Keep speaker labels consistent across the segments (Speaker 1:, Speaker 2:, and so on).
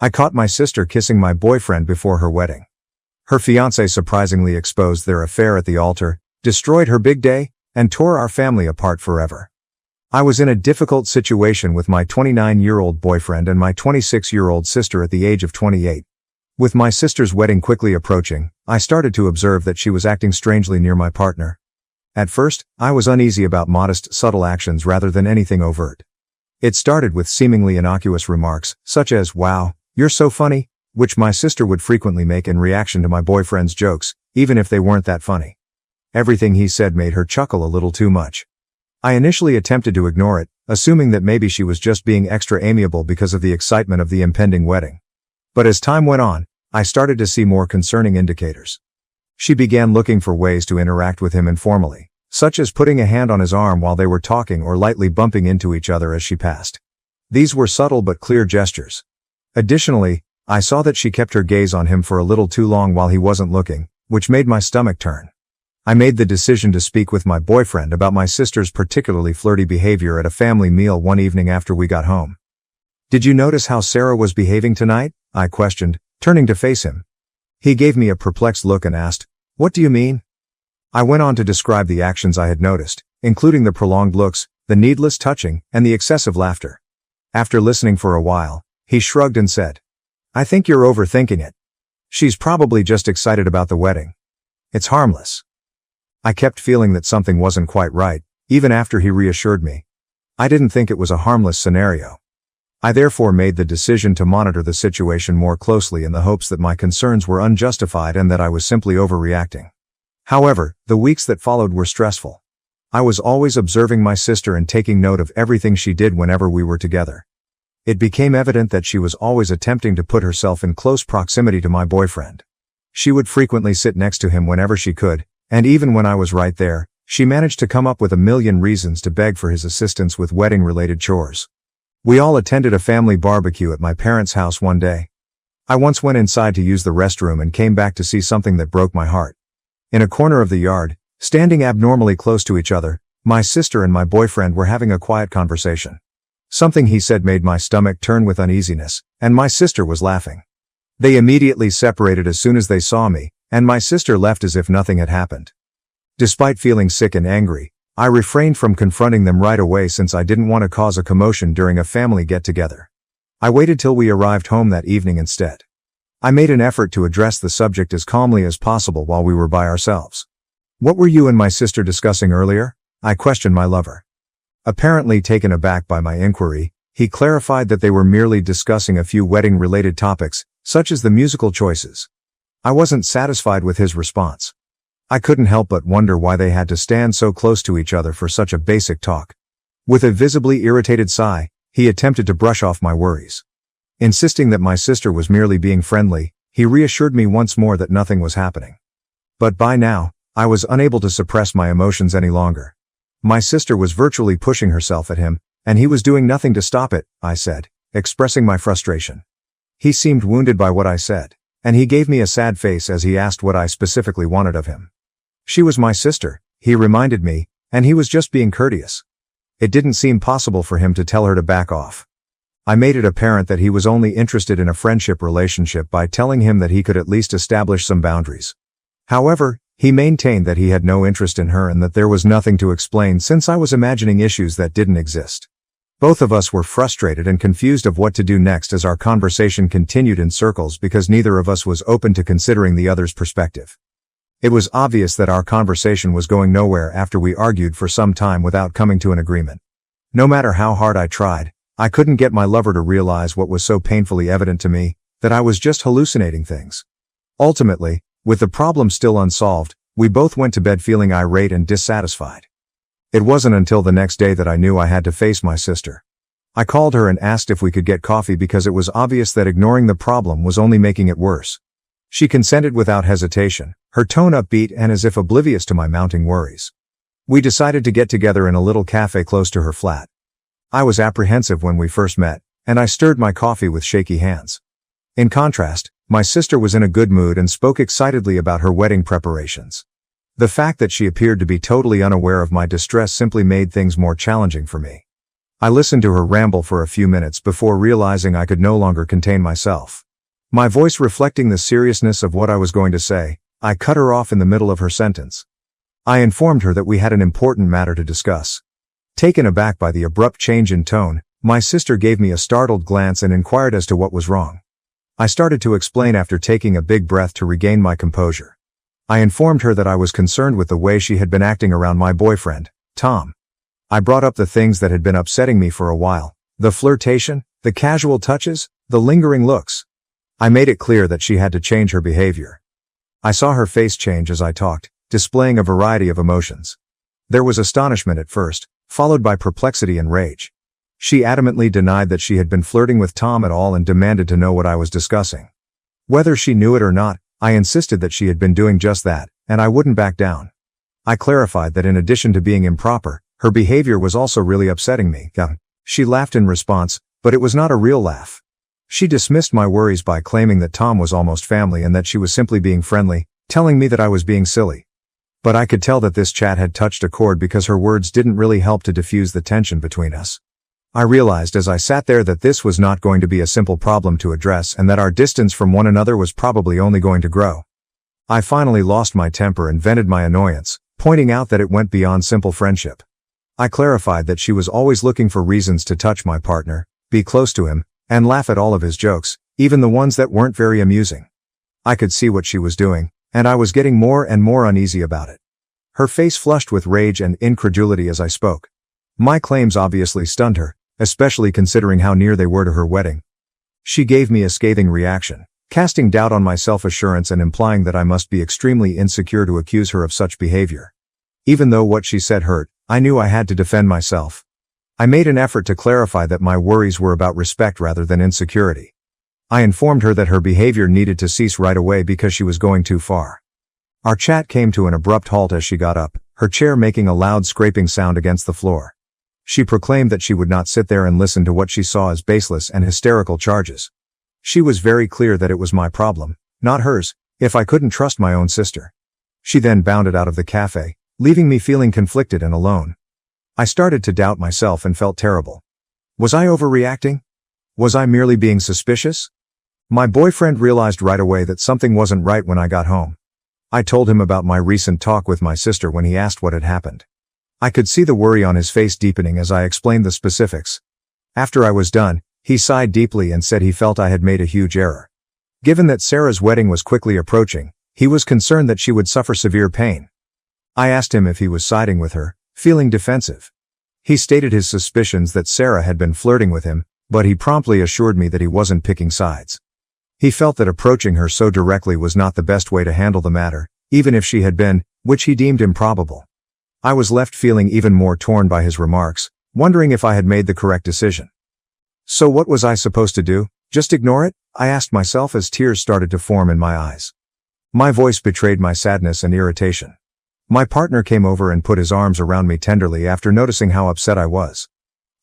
Speaker 1: I caught my sister kissing my boyfriend before her wedding. Her fiancé surprisingly exposed their affair at the altar, destroyed her big day, and tore our family apart forever. I was in a difficult situation with my 29-year-old boyfriend and my 26-year-old sister at the age of 28. With my sister's wedding quickly approaching, I started to observe that she was acting strangely near my partner. At first, I was uneasy about modest, subtle actions rather than anything overt. It started with seemingly innocuous remarks, such as, "Wow, you're so funny," which my sister would frequently make in reaction to my boyfriend's jokes, even if they weren't that funny. Everything he said made her chuckle a little too much. I initially attempted to ignore it, assuming that maybe she was just being extra amiable because of the excitement of the impending wedding. But as time went on, I started to see more concerning indicators. She began looking for ways to interact with him informally, such as putting a hand on his arm while they were talking or lightly bumping into each other as she passed. These were subtle but clear gestures. Additionally, I saw that she kept her gaze on him for a little too long while he wasn't looking, which made my stomach turn. I made the decision to speak with my boyfriend about my sister's particularly flirty behavior at a family meal one evening after we got home. "Did you notice how Sarah was behaving tonight?" I questioned, turning to face him. He gave me a perplexed look and asked, "What do you mean?" I went on to describe the actions I had noticed, including the prolonged looks, the needless touching, and the excessive laughter. After listening for a while, he shrugged and said, "I think you're overthinking it. She's probably just excited about the wedding. It's harmless." I kept feeling that something wasn't quite right, even after he reassured me. I didn't think it was a harmless scenario. I therefore made the decision to monitor the situation more closely in the hopes that my concerns were unjustified and that I was simply overreacting. However, the weeks that followed were stressful. I was always observing my sister and taking note of everything she did whenever we were together. It became evident that she was always attempting to put herself in close proximity to my boyfriend. She would frequently sit next to him whenever she could, and even when I was right there, she managed to come up with a million reasons to beg for his assistance with wedding-related chores. We all attended a family barbecue at my parents' house one day. I once went inside to use the restroom and came back to see something that broke my heart. In a corner of the yard, standing abnormally close to each other, my sister and my boyfriend were having a quiet conversation. Something he said made my stomach turn with uneasiness, and my sister was laughing. They immediately separated as soon as they saw me, and my sister left as if nothing had happened. Despite feeling sick and angry, I refrained from confronting them right away since I didn't want to cause a commotion during a family get-together. I waited till we arrived home that evening instead. I made an effort to address the subject as calmly as possible while we were by ourselves. "What were you and my sister discussing earlier?" I questioned my lover. Apparently taken aback by my inquiry, he clarified that they were merely discussing a few wedding-related topics, such as the musical choices. I wasn't satisfied with his response. I couldn't help but wonder why they had to stand so close to each other for such a basic talk. With a visibly irritated sigh, he attempted to brush off my worries. Insisting that my sister was merely being friendly, he reassured me once more that nothing was happening. But by now, I was unable to suppress my emotions any longer. My sister was virtually pushing herself at him, and he was doing nothing to stop it, I said, expressing my frustration. He seemed wounded by what I said, and he gave me a sad face as he asked what I specifically wanted of him. She was my sister, he reminded me, and he was just being courteous. It didn't seem possible for him to tell her to back off. I made it apparent that he was only interested in a friendship relationship by telling him that he could at least establish some boundaries. However, he maintained that he had no interest in her and that there was nothing to explain since I was imagining issues that didn't exist. Both of us were frustrated and confused of what to do next as our conversation continued in circles because neither of us was open to considering the other's perspective. It was obvious that our conversation was going nowhere after we argued for some time without coming to an agreement. No matter how hard I tried, I couldn't get my lover to realize what was so painfully evident to me, that I was just hallucinating things. Ultimately, with the problem still unsolved, we both went to bed feeling irate and dissatisfied. It wasn't until the next day that I knew I had to face my sister. I called her and asked if we could get coffee because it was obvious that ignoring the problem was only making it worse. She consented without hesitation, her tone upbeat and as if oblivious to my mounting worries. We decided to get together in a little cafe close to her flat. I was apprehensive when we first met, and I stirred my coffee with shaky hands. In contrast, my sister was in a good mood and spoke excitedly about her wedding preparations. The fact that she appeared to be totally unaware of my distress simply made things more challenging for me. I listened to her ramble for a few minutes before realizing I could no longer contain myself. My voice reflecting the seriousness of what I was going to say, I cut her off in the middle of her sentence. I informed her that we had an important matter to discuss. Taken aback by the abrupt change in tone, my sister gave me a startled glance and inquired as to what was wrong. I started to explain after taking a big breath to regain my composure. I informed her that I was concerned with the way she had been acting around my boyfriend, Tom. I brought up the things that had been upsetting me for a while, the flirtation, the casual touches, the lingering looks. I made it clear that she had to change her behavior. I saw her face change as I talked, displaying a variety of emotions. There was astonishment at first, followed by perplexity and rage. She adamantly denied that she had been flirting with Tom at all and demanded to know what I was discussing. Whether she knew it or not, I insisted that she had been doing just that, and I wouldn't back down. I clarified that in addition to being improper, her behavior was also really upsetting me. She laughed in response, but it was not a real laugh. She dismissed my worries by claiming that Tom was almost family and that she was simply being friendly, telling me that I was being silly. But I could tell that this chat had touched a chord because her words didn't really help to diffuse the tension between us. I realized as I sat there that this was not going to be a simple problem to address and that our distance from one another was probably only going to grow. I finally lost my temper and vented my annoyance, pointing out that it went beyond simple friendship. I clarified that she was always looking for reasons to touch my partner, be close to him, and laugh at all of his jokes, even the ones that weren't very amusing. I could see what she was doing, and I was getting more and more uneasy about it. Her face flushed with rage and incredulity as I spoke. My claims obviously stunned her, especially considering how near they were to her wedding. She gave me a scathing reaction, casting doubt on my self-assurance and implying that I must be extremely insecure to accuse her of such behavior. Even though what she said hurt, I knew I had to defend myself. I made an effort to clarify that my worries were about respect rather than insecurity. I informed her that her behavior needed to cease right away because she was going too far. Our chat came to an abrupt halt as she got up, her chair making a loud scraping sound against the floor. She proclaimed that she would not sit there and listen to what she saw as baseless and hysterical charges. She was very clear that it was my problem, not hers, if I couldn't trust my own sister. She then bounded out of the cafe, leaving me feeling conflicted and alone. I started to doubt myself and felt terrible. Was I overreacting? Was I merely being suspicious? My boyfriend realized right away that something wasn't right when I got home. I told him about my recent talk with my sister when he asked what had happened. I could see the worry on his face deepening as I explained the specifics. After I was done, he sighed deeply and said he felt I had made a huge error. Given that Sarah's wedding was quickly approaching, he was concerned that she would suffer severe pain. I asked him if he was siding with her, feeling defensive. He stated his suspicions that Sarah had been flirting with him, but he promptly assured me that he wasn't picking sides. He felt that approaching her so directly was not the best way to handle the matter, even if she had been, which he deemed improbable. I was left feeling even more torn by his remarks, wondering if I had made the correct decision. So what was I supposed to do? Just ignore it? I asked myself as tears started to form in my eyes. My voice betrayed my sadness and irritation. My partner came over and put his arms around me tenderly after noticing how upset I was.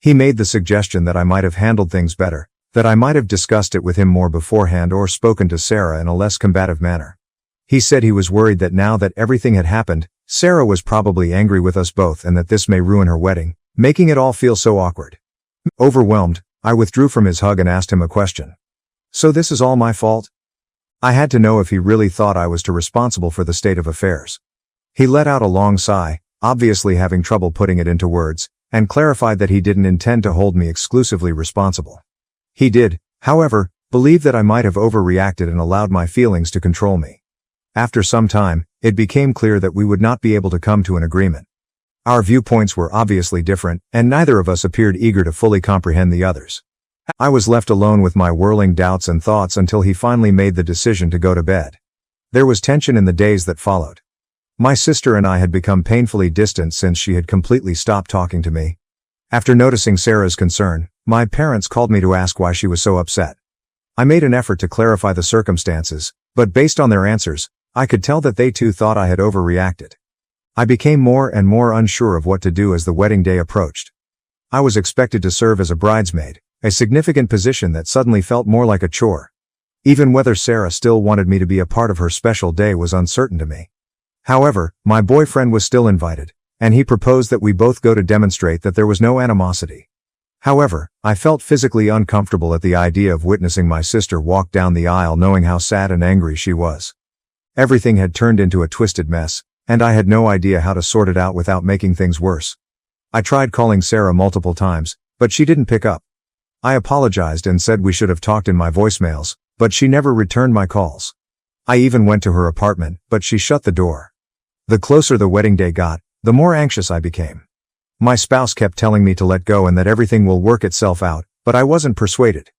Speaker 1: He made the suggestion that I might have handled things better, that I might have discussed it with him more beforehand or spoken to Sarah in a less combative manner. He said he was worried that now that everything had happened, Sarah was probably angry with us both and that this may ruin her wedding, making it all feel so awkward. Overwhelmed, I withdrew from his hug and asked him a question. So this is all my fault? I had to know if he really thought I was too responsible for the state of affairs. He let out a long sigh, obviously having trouble putting it into words, and clarified that he didn't intend to hold me exclusively responsible. He did, however, believe that I might have overreacted and allowed my feelings to control me. After some time, it became clear that we would not be able to come to an agreement. Our viewpoints were obviously different, and neither of us appeared eager to fully comprehend the others. I was left alone with my whirling doubts and thoughts until he finally made the decision to go to bed. There was tension in the days that followed. My sister and I had become painfully distant since she had completely stopped talking to me. After noticing Sarah's concern, my parents called me to ask why she was so upset. I made an effort to clarify the circumstances, but based on their answers, I could tell that they too thought I had overreacted. I became more and more unsure of what to do as the wedding day approached. I was expected to serve as a bridesmaid, a significant position that suddenly felt more like a chore. Even whether Sarah still wanted me to be a part of her special day was uncertain to me. However, my boyfriend was still invited, and he proposed that we both go to demonstrate that there was no animosity. However, I felt physically uncomfortable at the idea of witnessing my sister walk down the aisle knowing how sad and angry she was. Everything had turned into a twisted mess, and I had no idea how to sort it out without making things worse. I tried calling Sarah multiple times, but she didn't pick up. I apologized and said we should have talked in my voicemails, but she never returned my calls. I even went to her apartment, but she shut the door. The closer the wedding day got, the more anxious I became. My spouse kept telling me to let go and that everything will work itself out, but I wasn't persuaded.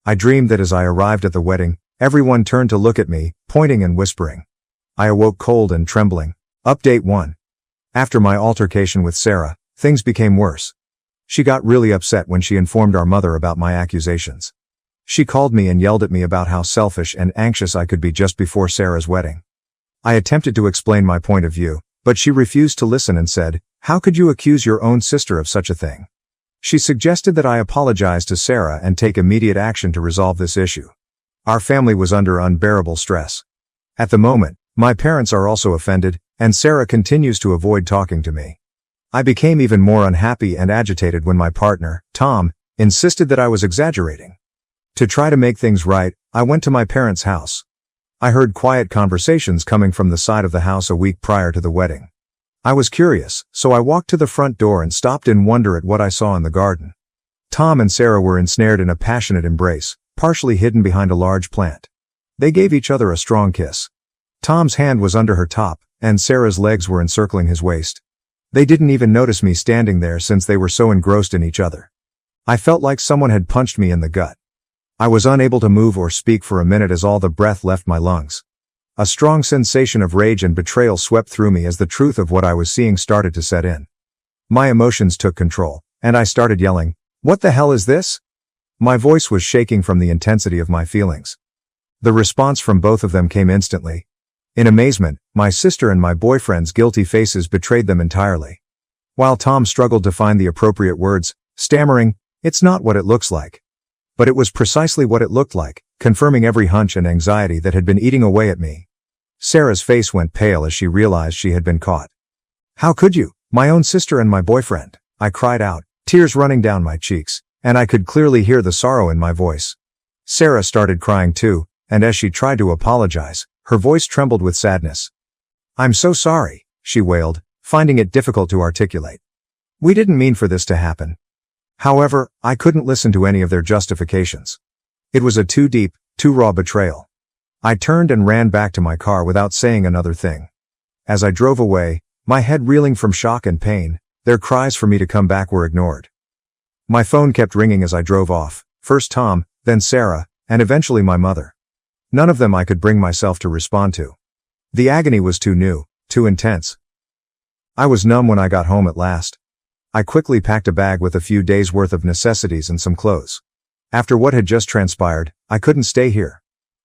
Speaker 1: I dreamed that as I arrived at the wedding, everyone turned to look at me, pointing and whispering. I awoke cold and trembling. Update 1. After my altercation with Sarah, things became worse. She got really upset when she informed our mother about my accusations. She called me and yelled at me about how selfish and anxious I could be just before Sarah's wedding. I attempted to explain my point of view, but she refused to listen and said, "How could you accuse your own sister of such a thing?" She suggested that I apologize to Sarah and take immediate action to resolve this issue. Our family was under unbearable stress. At the moment, my parents are also offended, and Sarah continues to avoid talking to me. I became even more unhappy and agitated when my partner, Tom, insisted that I was exaggerating. To try to make things right, I went to my parents' house. I heard quiet conversations coming from the side of the house a week prior to the wedding. I was curious, so I walked to the front door and stopped in wonder at what I saw in the garden. Tom and Sarah were ensnared in a passionate embrace, partially hidden behind a large plant. They gave each other a strong kiss. Tom's hand was under her top, and Sarah's legs were encircling his waist. They didn't even notice me standing there since they were so engrossed in each other. I felt like someone had punched me in the gut. I was unable to move or speak for a minute as all the breath left my lungs. A strong sensation of rage and betrayal swept through me as the truth of what I was seeing started to set in. My emotions took control, and I started yelling, "What the hell is this?" My voice was shaking from the intensity of my feelings. The response from both of them came instantly. In amazement, my sister and my boyfriend's guilty faces betrayed them entirely. While Tom struggled to find the appropriate words, stammering, "It's not what it looks like." But it was precisely what it looked like, confirming every hunch and anxiety that had been eating away at me. Sarah's face went pale as she realized she had been caught. "How could you? My own sister and my boyfriend," I cried out, tears running down my cheeks, and I could clearly hear the sorrow in my voice. Sarah started crying too, and as she tried to apologize, her voice trembled with sadness. "I'm so sorry," she wailed, finding it difficult to articulate. "We didn't mean for this to happen." However, I couldn't listen to any of their justifications. It was a too deep, too raw betrayal. I turned and ran back to my car without saying another thing. As I drove away, my head reeling from shock and pain, their cries for me to come back were ignored. My phone kept ringing as I drove off, first Tom, then Sarah, and eventually my mother. None of them I could bring myself to respond to. The agony was too new, too intense. I was numb when I got home at last. I quickly packed a bag with a few days' worth of necessities and some clothes. After what had just transpired, I couldn't stay here.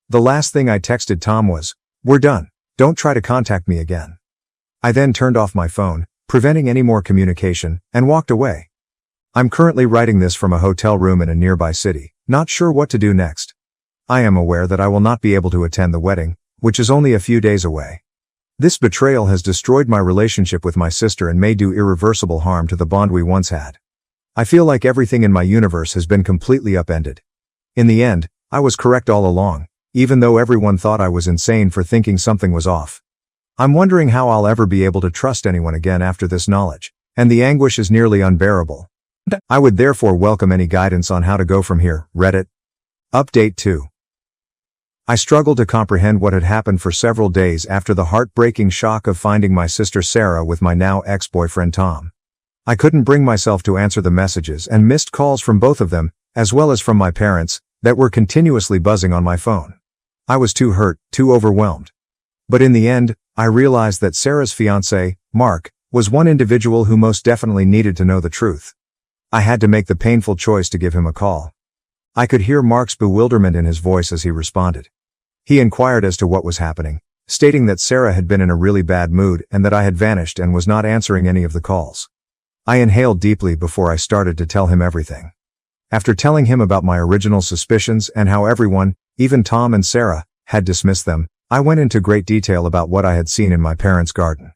Speaker 1: The last thing I texted Tom was, "We're done. Don't try to contact me again." I then turned off my phone, preventing any more communication, and walked away. I'm currently writing this from a hotel room in a nearby city, not sure what to do next. I am aware that I will not be able to attend the wedding, which is only a few days away. This betrayal has destroyed my relationship with my sister and may do irreversible harm to the bond we once had. I feel like everything in my universe has been completely upended. In the end, I was correct all along, even though everyone thought I was insane for thinking something was off. I'm wondering how I'll ever be able to trust anyone again after this knowledge, and the anguish is nearly unbearable. I would therefore welcome any guidance on how to go from here. Reddit. Update 2. I struggled to comprehend what had happened for several days after the heartbreaking shock of finding my sister Sarah with my now ex-boyfriend Tom. I couldn't bring myself to answer the messages and missed calls from both of them, as well as from my parents, that were continuously buzzing on my phone. I was too hurt, too overwhelmed. But in the end, I realized that Sarah's fiancé, Mark, was one individual who most definitely needed to know the truth. I had to make the painful choice to give him a call. I could hear Mark's bewilderment in his voice as he responded. He inquired as to what was happening, stating that Sarah had been in a really bad mood and that I had vanished and was not answering any of the calls. I inhaled deeply before I started to tell him everything. After telling him about my original suspicions and how everyone, even Tom and Sarah, had dismissed them, I went into great detail about what I had seen in my parents' garden.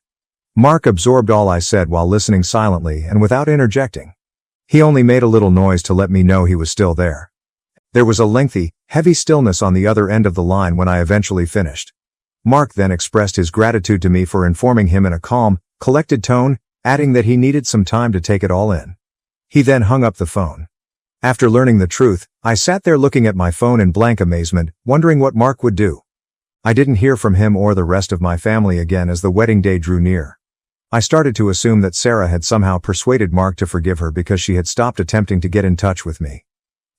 Speaker 1: Mark absorbed all I said while listening silently and without interjecting. He only made a little noise to let me know he was still there. There was a lengthy, heavy stillness on the other end of the line when I eventually finished. Mark then expressed his gratitude to me for informing him in a calm, collected tone, adding that he needed some time to take it all in. He then hung up the phone. After learning the truth, I sat there looking at my phone in blank amazement, wondering what Mark would do. I didn't hear from him or the rest of my family again as the wedding day drew near. I started to assume that Sarah had somehow persuaded Mark to forgive her because she had stopped attempting to get in touch with me.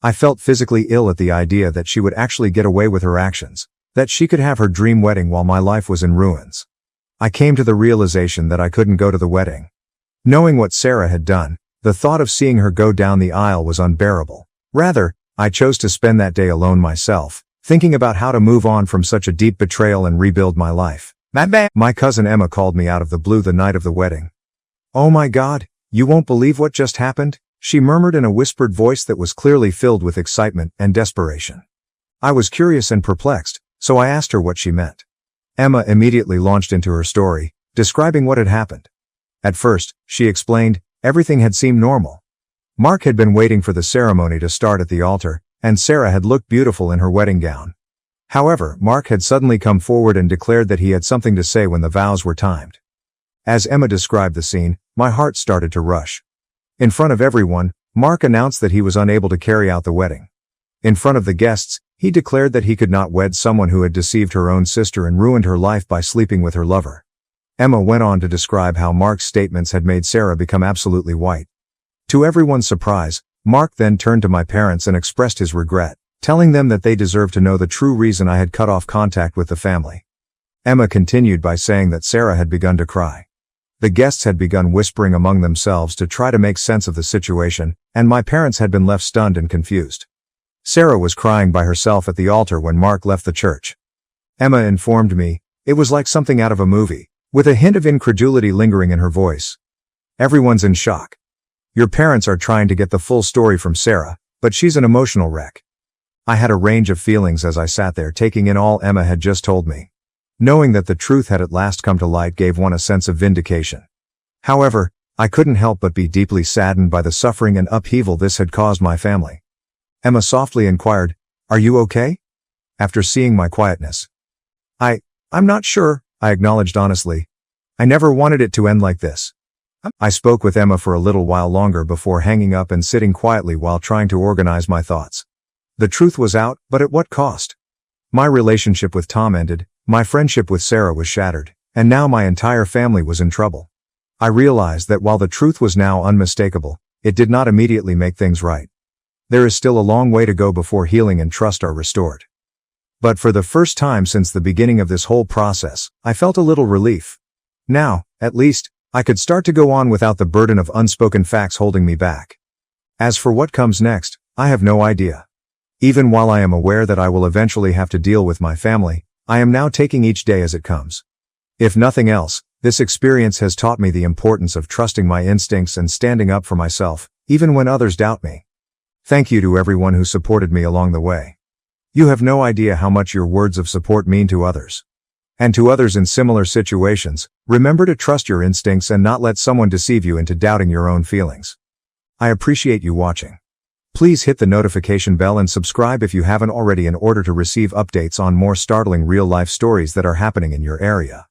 Speaker 1: I felt physically ill at the idea that she would actually get away with her actions, that she could have her dream wedding while my life was in ruins. I came to the realization that I couldn't go to the wedding. Knowing what Sarah had done, the thought of seeing her go down the aisle was unbearable. Rather, I chose to spend that day alone myself, thinking about how to move on from such a deep betrayal and rebuild my life. My cousin Emma called me out of the blue the night of the wedding. "Oh my God, you won't believe what just happened," she murmured in a whispered voice that was clearly filled with excitement and desperation. I was curious and perplexed, so I asked her what she meant. Emma immediately launched into her story, describing what had happened. At first, she explained, everything had seemed normal. Mark had been waiting for the ceremony to start at the altar, and Sarah had looked beautiful in her wedding gown. However, Mark had suddenly come forward and declared that he had something to say when the vows were timed. As Emma described the scene, my heart started to rush. In front of everyone, Mark announced that he was unable to carry out the wedding. In front of the guests, he declared that he could not wed someone who had deceived her own sister and ruined her life by sleeping with her lover. Emma went on to describe how Mark's statements had made Sarah become absolutely white. To everyone's surprise, Mark then turned to my parents and expressed his regret, telling them that they deserved to know the true reason I had cut off contact with the family. Emma continued by saying that Sarah had begun to cry. The guests had begun whispering among themselves to try to make sense of the situation, and my parents had been left stunned and confused. Sarah was crying by herself at the altar when Mark left the church. Emma informed me, it was like something out of a movie, with a hint of incredulity lingering in her voice. "Everyone's in shock. Your parents are trying to get the full story from Sarah, but she's an emotional wreck." I had a range of feelings as I sat there taking in all Emma had just told me. Knowing that the truth had at last come to light gave one a sense of vindication. However, I couldn't help but be deeply saddened by the suffering and upheaval this had caused my family. Emma softly inquired, "Are you okay?" After seeing my quietness. I'm not sure," I acknowledged honestly. "I never wanted it to end like this." I spoke with Emma for a little while longer before hanging up and sitting quietly while trying to organize my thoughts. The truth was out, but at what cost? My relationship with Tom ended, my friendship with Sarah was shattered, and now my entire family was in trouble. I realized that while the truth was now unmistakable, it did not immediately make things right. There is still a long way to go before healing and trust are restored. But for the first time since the beginning of this whole process, I felt a little relief. Now, at least, I could start to go on without the burden of unspoken facts holding me back. As for what comes next, I have no idea. Even while I am aware that I will eventually have to deal with my family, I am now taking each day as it comes. If nothing else, this experience has taught me the importance of trusting my instincts and standing up for myself, even when others doubt me. Thank you to everyone who supported me along the way. You have no idea how much your words of support mean to others. And to others in similar situations, remember to trust your instincts and not let someone deceive you into doubting your own feelings. I appreciate you watching. Please hit the notification bell and subscribe if you haven't already in order to receive updates on more startling real-life stories that are happening in your area.